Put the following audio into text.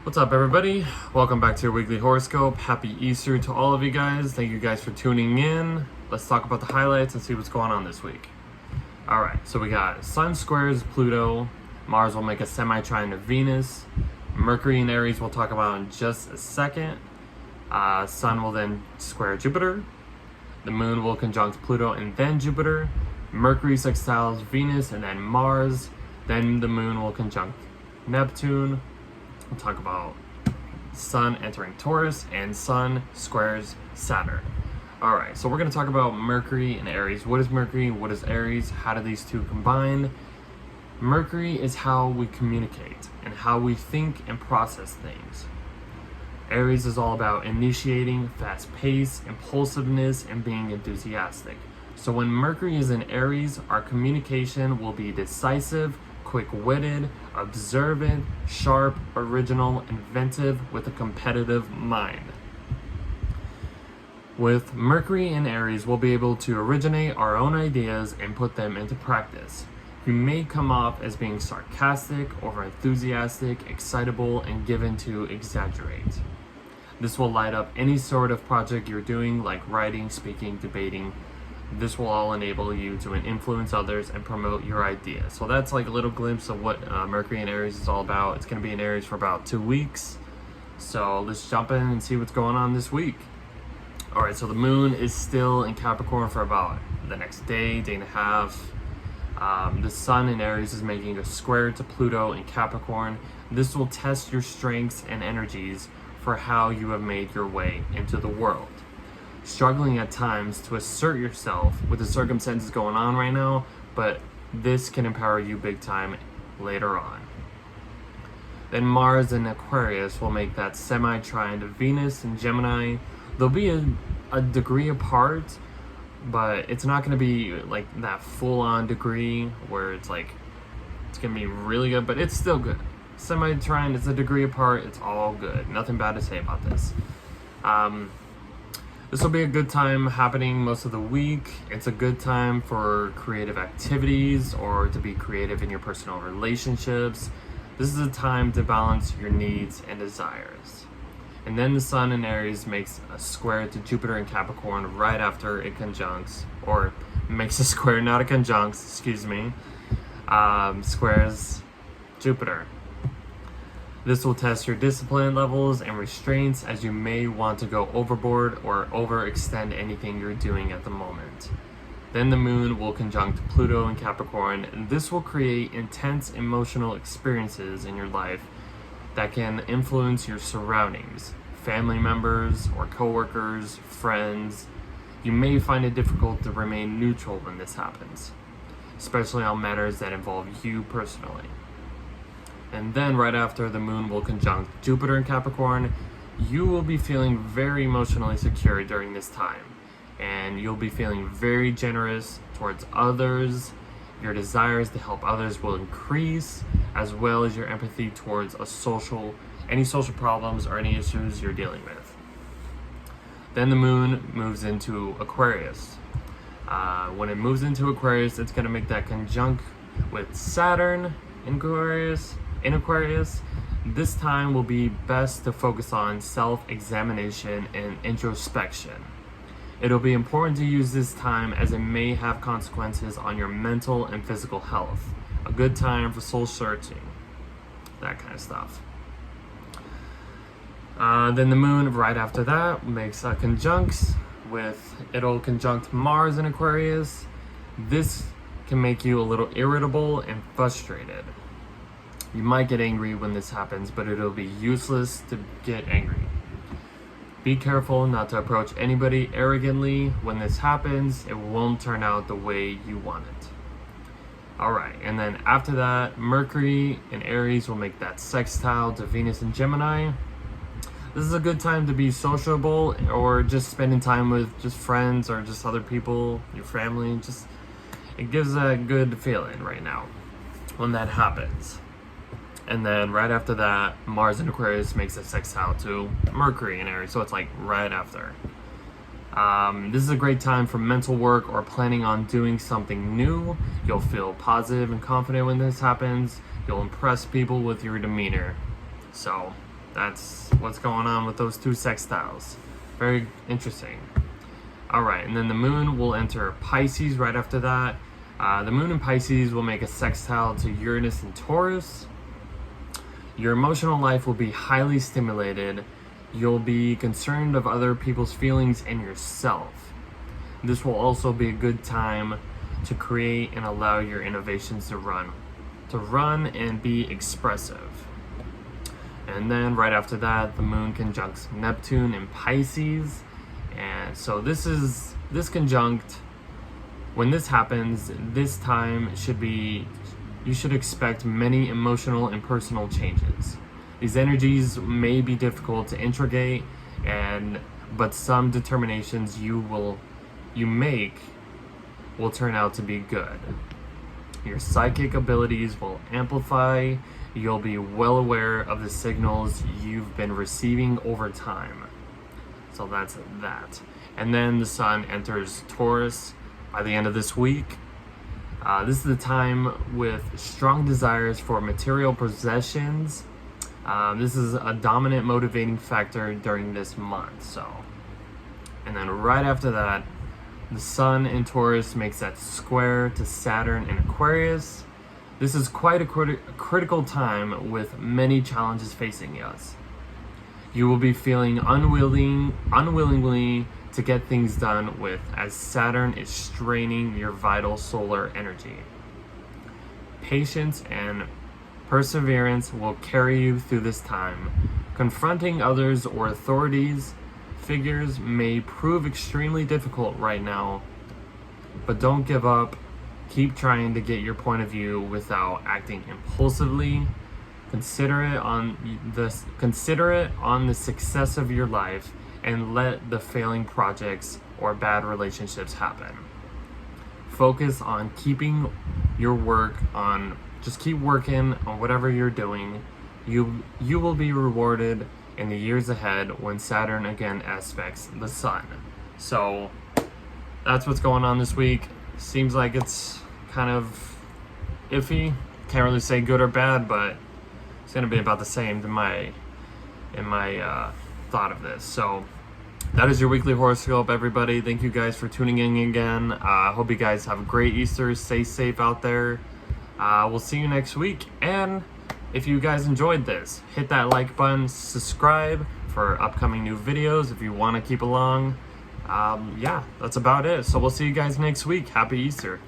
What's up, everybody? Welcome back to your weekly horoscope. Happy Easter to all of you guys. Thank you guys for tuning in. Let's talk about the highlights and see what's going on this week. Alright, so we got Sun squares Pluto. Mars will make a semi-trine Venus. Mercury and Aries we'll talk about in just a second. Sun will then square Jupiter. The Moon will conjunct Pluto and then Jupiter. Mercury sextiles Venus and then Mars. Then the Moon will conjunct Neptune. We'll talk about Sun entering Taurus and Sun squares Saturn. Alright, so we're going to talk about Mercury and Aries. What is Mercury? What is Aries? How do these two combine? Mercury is how we communicate and how we think and process things. Aries is all about initiating, fast pace, impulsiveness, and being enthusiastic. So when Mercury is in Aries, our communication will be decisive, quick-witted, observant, sharp, original, inventive, with a competitive mind. With Mercury in Aries, we'll be able to originate our own ideas and put them into practice. You may come off as being sarcastic, over-enthusiastic, excitable, and given to exaggerate. This will light up any sort of project you're doing, like writing, speaking, debating. This will all enable you to influence others and promote your ideas. So that's like a little glimpse of what Mercury in Aries is all about. It's going to be in Aries for about 2 weeks. So let's jump in and see what's going on this week. Alright, so the Moon is still in Capricorn for about the next day and a half. The Sun in Aries is making a square to Pluto in Capricorn. This will test your strengths and energies for how you have made your way into the world. Struggling at times to assert yourself with the circumstances going on right now, but this can empower you big time later on. Then Mars in Aquarius will make that semi-trine to Venus and Gemini. They'll be a degree apart, but it's not going to be like that full-on degree where it's like it's going to be really good, but it's still good. Semi-trine is a degree apart. It's all good. Nothing bad to say about this. This will be a good time happening most of the week. It's a good time for creative activities or to be creative in your personal relationships. This is a time to balance your needs and desires. And then the Sun in Aries makes a square to Jupiter in Capricorn right after it conjuncts, or makes a square, not a conjunct, excuse me, squares Jupiter. This will test your discipline levels and restraints, as you may want to go overboard or overextend anything you're doing at the moment. Then the Moon will conjunct Pluto in Capricorn, and this will create intense emotional experiences in your life that can influence your surroundings, family members or coworkers, friends. You may find it difficult to remain neutral when this happens, especially on matters that involve you personally. And then right after, the Moon will conjunct Jupiter in Capricorn. You will be feeling very emotionally secure during this time, and you'll be feeling very generous towards others. Your desires to help others will increase, as well as your empathy towards any social problems or any issues you're dealing with. Then the Moon moves into Aquarius. When it moves into Aquarius, it's going to make that conjunct with Saturn in Aquarius. This time will be best to focus on self-examination and introspection. It'll be important to use this time as it may have consequences on your mental and physical health. A good time for soul searching, that kind of stuff. Then the Moon right after that makes a it'll conjunct Mars in Aquarius. This can make you a little irritable and frustrated. You might get angry when this happens, but it'll be useless to get angry. Be careful not to approach anybody arrogantly when this happens. It won't turn out the way you want it. Alright, and then after that, Mercury in Aries will make that sextile to Venus and Gemini. This is a good time to be sociable or just spending time with just friends or just other people, your family. It gives a good feeling right now when that happens. And then right after that, Mars in Aquarius makes a sextile to Mercury in Aries. So it's like right after. This is a great time for mental work or planning on doing something new. You'll feel positive and confident when this happens. You'll impress people with your demeanor. So That's what's going on with those two sextiles. Very interesting. All right, and then the moon will enter Pisces right after that. The moon in Pisces will make a sextile to Uranus and Taurus. Your emotional life will be highly stimulated. You'll be concerned of other people's feelings and yourself. This will also be a good time to create and allow your innovations to run and be expressive. And then right after that, the moon conjuncts Neptune in Pisces. And so this conjunct, when this happens, this time you should expect many emotional and personal changes. These energies may be difficult to integrate, but some determinations you make will turn out to be good. Your psychic abilities will amplify. You'll be well aware of the signals you've been receiving over time. So that's that. And then the sun enters Taurus by the end of this week. This is the time with strong desires for material possessions. This is a dominant motivating factor during this month. And then right after that, the sun in Taurus makes that square to Saturn in Aquarius. This is quite a critical time with many challenges facing us. You will be feeling unwillingly to get things done with, as Saturn is straining your vital solar energy. Patience and perseverance will carry you through this time. Confronting others or authorities figures may prove extremely difficult right now, but don't give up. Keep trying to get your point of view without acting impulsively. Consider it on the success of your life, and let the failing projects or bad relationships happen. Focus on keeping your work on. Just keep working on whatever you're doing. You will be rewarded in the years ahead when Saturn again aspects the sun. So that's what's going on this week. Seems like it's kind of iffy. Can't really say good or bad, but it's gonna be about the same in my thought of this. So that is your weekly horoscope, everybody. Thank you guys for tuning in again. I hope you guys have a great Easter. Stay safe out there. We'll see you next week. And if you guys enjoyed this, hit that like button, subscribe for upcoming new videos if you want to keep along. Yeah, that's about it. So we'll see you guys next week. Happy Easter.